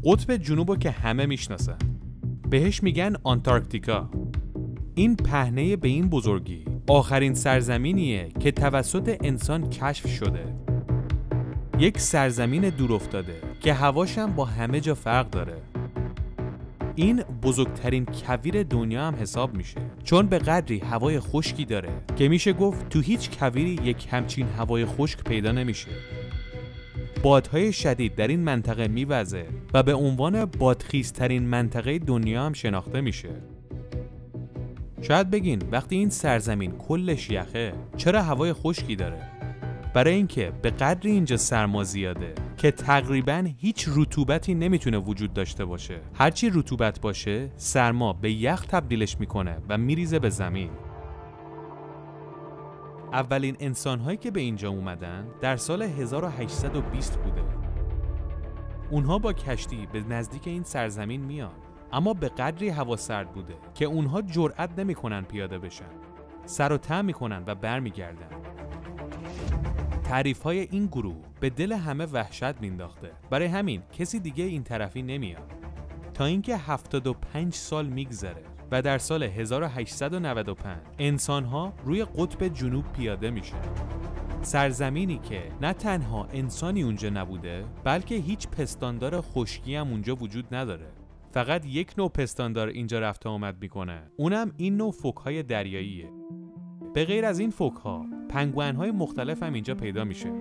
قطب جنوبو که همه میشناسن، بهش میگن آنتارکتیکا. این پهنه به این بزرگی آخرین سرزمینیه که توسط انسان کشف شده. یک سرزمین دور افتاده که هواش هم با همه جا فرق داره. این بزرگترین کویر دنیا هم حساب میشه، چون به قدری هوای خشکی داره که میشه گفت تو هیچ کویری یک همچین هوای خشک پیدا نمیشه. بادهای شدید در این منطقه میوزه و به عنوان بادخیزترین منطقه دنیا هم شناخته میشه. شاید بگین وقتی این سرزمین کلش یخه چرا هوای خشکی داره؟ برای اینکه به قدری اینجا سرما زیاده که تقریباً هیچ رطوبتی نمیتونه وجود داشته باشه. هرچی رطوبت باشه سرما به یخ تبدیلش میکنه و میریزه به زمین. اولین انسان‌هایی که به اینجا اومدن در سال 1820 بوده. اونها با کشتی به نزدیک این سرزمین میان، اما به قدری هوا سرد بوده که اونها جرئت نمیکنن پیاده بشن. سر و ته میکنن و برمیگردن. تعریف‌های این گروه به دل همه وحشت مینداخته. برای همین کسی دیگه این طرفی نمیاد. تا اینکه 75 سال میگذره و در سال 1895 انسان‌ها روی قطب جنوب پیاده میشن. سرزمینی که نه تنها انسانی اونجا نبوده، بلکه هیچ پستاندار خشکی هم اونجا وجود نداره. فقط یک نوع پستاندار اینجا رفت آمد میکنه. اونم این نوع فوک‌های دریاییه. به غیر از این فوک‌ها، پنگوئن‌های مختلف هم اینجا پیدا میشه.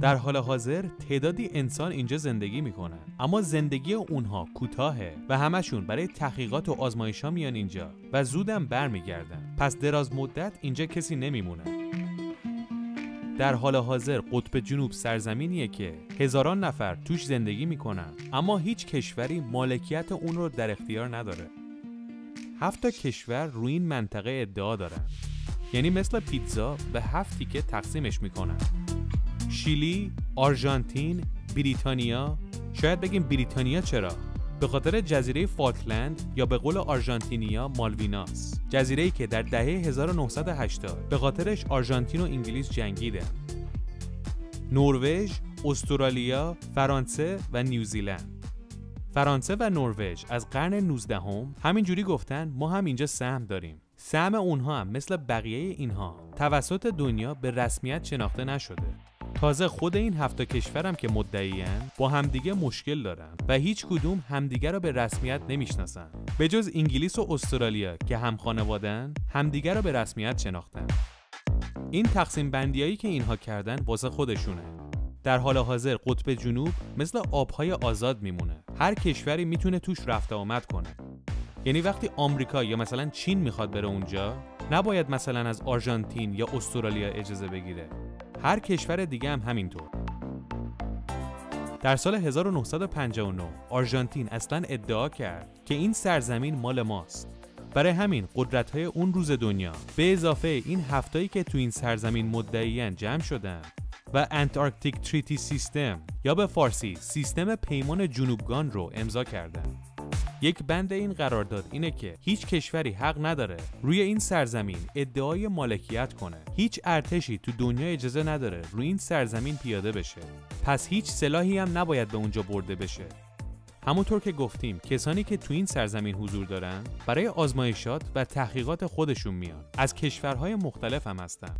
در حال حاضر تعدادی انسان اینجا زندگی میکنن، اما زندگی اونها کوتاهه و همشون برای تحقیقات و آزمایش‌ها میان اینجا و زودم برمیگردن. پس دراز مدت اینجا کسی نمیمونه. در حال حاضر قطب جنوب سرزمینیه که هزاران نفر توش زندگی میکنن، اما هیچ کشوری مالکیت اون رو در اختیار نداره. 7 تا کشور روی این منطقه ادعا دارن، یعنی مثل پیتزا به 7 تیکه تقسیمش میکنن. شیلی، آرژانتین، بریتانیا. شاید بگیم بریتانیا چرا؟ به خاطر جزیره فالکلند یا به قول آرژانتینیا مالویناس، جزیره‌ای که در دهه 1980 به خاطرش آرژانتین و انگلیس جنگیدن. نروژ، استرالیا، فرانسه و نیوزیلند. فرانسه و نروژ از قرن 19 همینجوری گفتن ما هم اینجا سهم داریم. سهم اونها هم مثل بقیه اینها توسط دنیا به رسمیت شناخته نشده. تازه خود این 7 کشور هم که مدعیان با همدیگه مشکل دارن و هیچ کدوم همدیگه رو به رسمیت نمیشناسن. به جز انگلیس و استرالیا که هم خانوادن، همدیگه رو به رسمیت شناختن. این تقسیم بندیایی که اینها کردن واسه خودشونه. در حال حاضر قطب جنوب مثل آبهای آزاد میمونه. هر کشوری میتونه توش رفت آمد کنه. یعنی وقتی آمریکا یا مثلا چین میخواد بره اونجا، نباید مثلا از آرژانتین یا استرالیا اجازه بگیره. هر کشور دیگه هم همینطور. در سال 1959 آرژانتین اصلا ادعا کرد که این سرزمین مال ماست. برای همین قدرت‌های اون روز دنیا به اضافه این 7 که تو این سرزمین مدعیان جمع شدن و انتارکتیک تریتی سیستم یا به فارسی سیستم پیمان جنوبگان رو امضا کردن. یک بند این قرارداد اینه که هیچ کشوری حق نداره روی این سرزمین ادعای مالکیت کنه. هیچ ارتشی تو دنیا اجازه نداره روی این سرزمین پیاده بشه. پس هیچ سلاحی هم نباید به اونجا برده بشه. همونطور که گفتیم کسانی که تو این سرزمین حضور دارن برای آزمایشات و تحقیقات خودشون میان. از کشورهای مختلف هم هستن.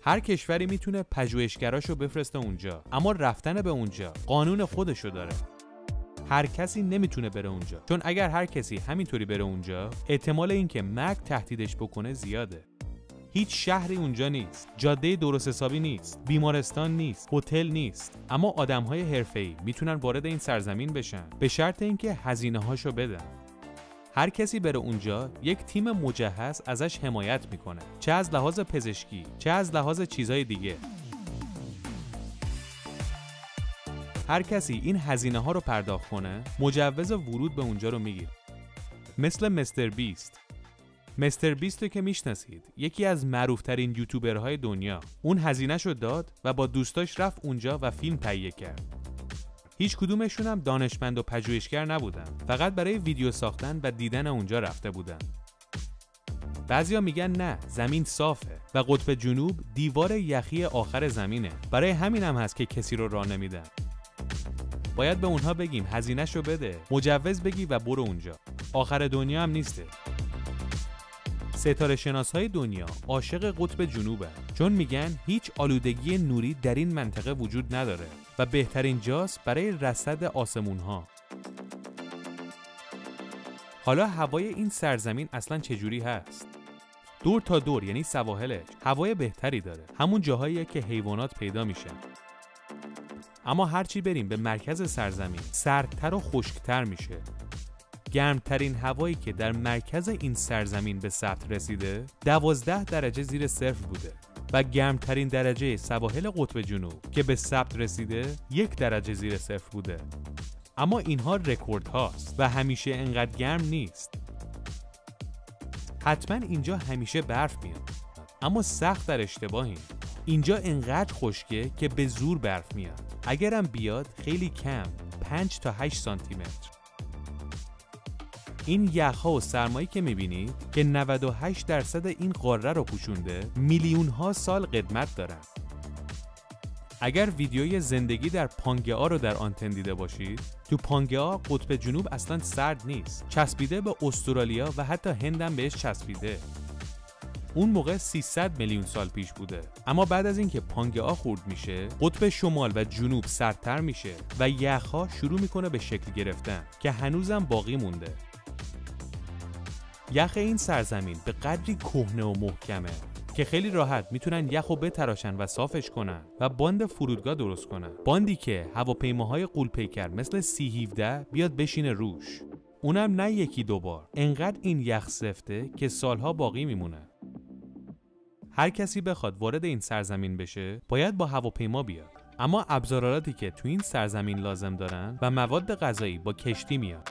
هر کشوری میتونه پژوهشگراشو بفرسته اونجا، اما رفتن به اونجا قانون خودشو داره. هر کسی نمیتونه بره اونجا، چون اگر هر کسی همینطوری بره اونجا احتمال اینکه مرگ تهدیدش بکنه زیاده. هیچ شهری اونجا نیست، جاده درست حسابی نیست، بیمارستان نیست، هتل نیست، اما آدم‌های حرفه‌ای میتونن وارد این سرزمین بشن به شرط اینکه هزینه‌هاشو بدن. هر کسی بره اونجا یک تیم مجهز ازش حمایت میکنه، چه از لحاظ پزشکی چه از لحاظ چیزای دیگه. هر کسی این هزینه ها رو پرداخت کنه مجوز ورود به اونجا رو میگیره. مثل مستر بیست. مستر بیست رو که میشناسید، یکی از معروف ترین یوتیوبرهای دنیا. اون هزینه‌ش رو داد و با دوستاش رفت اونجا و فیلم تهیه کرد. هیچ کدومشون هم دانشمند و پژوهشگر نبودن، فقط برای ویدیو ساختن و دیدن اونجا رفته بودن. بعضیا میگن نه، زمین صافه و قطب جنوب دیوار یخی آخر زمینه. برای همین هم هست که کسی رو راه نمیدن. باید به اونها بگیم هزینه‌شو بده، مجوز بگی و برو اونجا. آخر دنیا هم نیسته. ستاره شناس‌های دنیا عاشق قطب جنوبن، چون میگن هیچ آلودگی نوری در این منطقه وجود نداره و بهترین جاست برای رصد آسمون‌ها. حالا هوای این سرزمین اصلاً چجوری هست؟ دور تا دور یعنی سواحلش هوای بهتری داره، همون جاهاییه که حیوانات پیدا میشن. اما هرچی بریم به مرکز سرزمین سردتر و خشکتر میشه. گرمترین هوایی که در مرکز این سرزمین به ثبت رسیده 12 درجه زیر صفر بوده و گرمترین درجه سواحل قطب جنوب که به ثبت رسیده 1 درجه زیر صفر بوده. اما اینها رکورد هاست و همیشه انقدر گرم نیست. حتما اینجا همیشه برف میاد، اما سخت در اشتباهیم. اینجا انقدر خشکه که به زور برف میاد، اگرم بیاد خیلی کم، 5 تا 8 سانتی متر. این یخ‌ها و سرمایی که میبینید که 98% این قاره رو پوشونده میلیون ها سال قدمت دارن. اگر ویدیوی زندگی در پانگئا رو در آنتن دیده باشید، تو پانگئا قطب جنوب اصلا سرد نیست، چسبیده به استرالیا و حتی هند هم بهش چسبیده. اون موقع 300 میلیون سال پیش بوده، اما بعد از اینکه پانگئا خورد میشه، قطب شمال و جنوب سردتر میشه و یخ‌ها شروع میکنه به شکل گرفتن که هنوزم باقی مونده. یخ این سرزمین به قدری کهنه و محکمه که خیلی راحت میتونن یخو بتراشن و صافش کنن و باند فرودگاه درست کنن، باندی که هواپیماهای غول‌پیکر مثل C-17 بیاد بشینه روش. اونم نه یکی دو بار، انقدر این یخ سفته که سالها باقی میمونه. هر کسی بخواد وارد این سرزمین بشه باید با هواپیما بیاد، اما ابزاراتی که تو این سرزمین لازم دارن و مواد غذایی با کشتی میاد.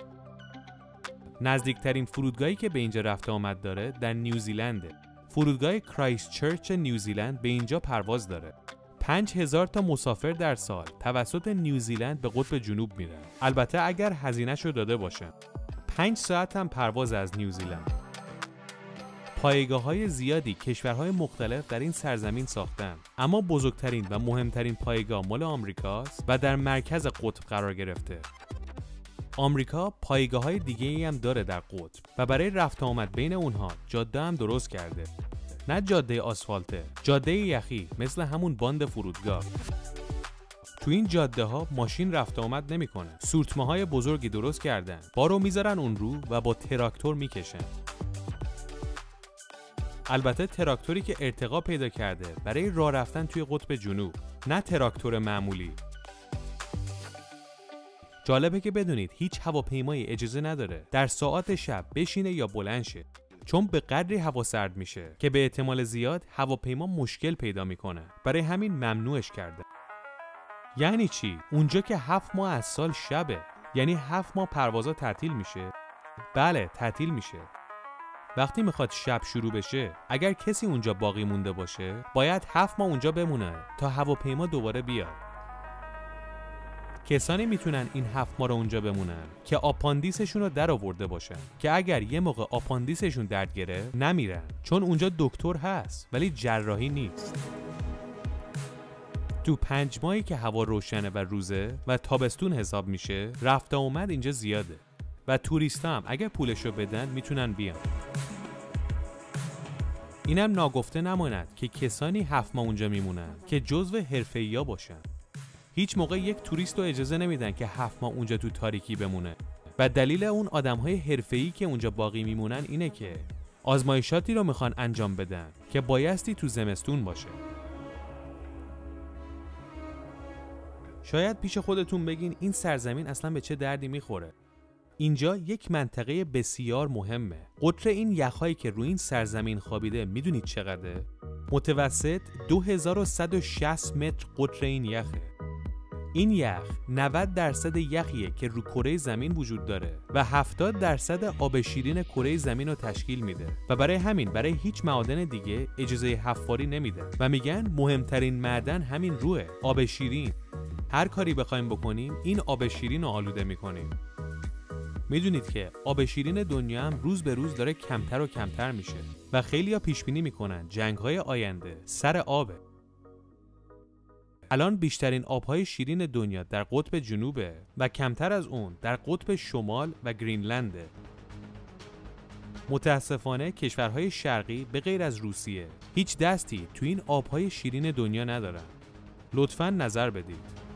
نزدیکترین فرودگاهی که به اینجا رفت آمد داره در نیوزیلنده. فرودگاه کرایستچرچ نیوزیلند به اینجا پرواز داره. 5000 تا مسافر در سال توسط نیوزیلند به قطب جنوب میرن. البته اگر هزینه‌شو داده باشن. 5 ساعت هم پرواز از نیوزیلند. پایگاه‌های زیادی کشورهای مختلف در این سرزمین ساختن، اما بزرگترین و مهمترین پایگاه مال آمریکاست و در مرکز قطب قرار گرفته. آمریکا پایگاه‌های دیگه‌ای هم داره در قطب و برای رفت آمد بین اونها جاده هم درست کرده. نه جاده آسفالته، جاده یخی مثل همون باند فرودگاه. تو این جاده ها ماشین رفت آمد نمی‌کنه. سورتمه‌های بزرگی درست کردن. بارو میذارن اون رو و با تراکتور میکشن. البته تراکتوری که ارتقا پیدا کرده برای راه رفتن توی قطب جنوب، نه تراکتور معمولی. جالبه که بدونید هیچ هواپیمایی اجازه نداره در ساعات شب بشینه یا بلند شه، چون به قدری هوا سرد میشه که به احتمال زیاد هواپیما مشکل پیدا میکنه. برای همین ممنوعش کرده. یعنی چی؟ اونجا که 7 ماه از سال شبه، یعنی 7 ماه پروازا تعطیل میشه؟ بله، تعطیل میشه. وقتی میخواد شب شروع بشه، اگر کسی اونجا باقی مونده باشه، باید 7 ماه اونجا بمونه تا هواپیما دوباره بیاد. کسانی میتونن این 7 ماه رو اونجا بمونن که آپاندیسشون رو در آورده باشن، که اگر یه موقع آپاندیسشون درد گرفت نمیرن، چون اونجا دکتر هست ولی جراحی نیست. تو 5 ماهی که هوا روشنه و روزه و تابستون حساب میشه، رفت آمد اینجا زیاده و توریستا هم اگر پولشو بدن میتونن بیان. اینم ناگفته نماند که کسانی 7 ماه اونجا میمونن که جزو حرفه‌ای‌ها باشن. هیچ موقع یک توریست رو اجازه نمیدن که 7 ماه اونجا تو تاریکی بمونه و دلیل اون آدم‌های حرفه‌ای که اونجا باقی میمونن اینه که آزمایشاتی رو میخوان انجام بدن که بایستی تو زمستون باشه. شاید پیش خودتون بگین این سرزمین اصلا به چه دردی میخوره. اینجا یک منطقه بسیار مهمه. قطر این یخ‌هایی که روی این سرزمین خوابیده میدونید چقدره؟ متوسط 2160 متر قطر این یخه. این یخ 90% یخیه که رو کره زمین وجود داره و 70% آب شیرین کره زمین رو تشکیل میده و برای همین برای هیچ معادن دیگه اجازه حفاری نمیده و میگن مهمترین معدن همین روحه، آب شیرین. هر کاری بخوایم بکنیم این آب شیرین رو آلوده میکنیم. میدونید که آب شیرین دنیا هم روز به روز داره کمتر و کمتر میشه و خیلی‌ها پیش بینی میکنن جنگ‌های آینده سر آبه. الان بیشترین آبهای شیرین دنیا در قطب جنوبه و کمتر از اون در قطب شمال و گرینلنده. متاسفانه کشورهای شرقی به غیر از روسیه هیچ دستی تو این آبهای شیرین دنیا ندارن. لطفاً نظر بدید.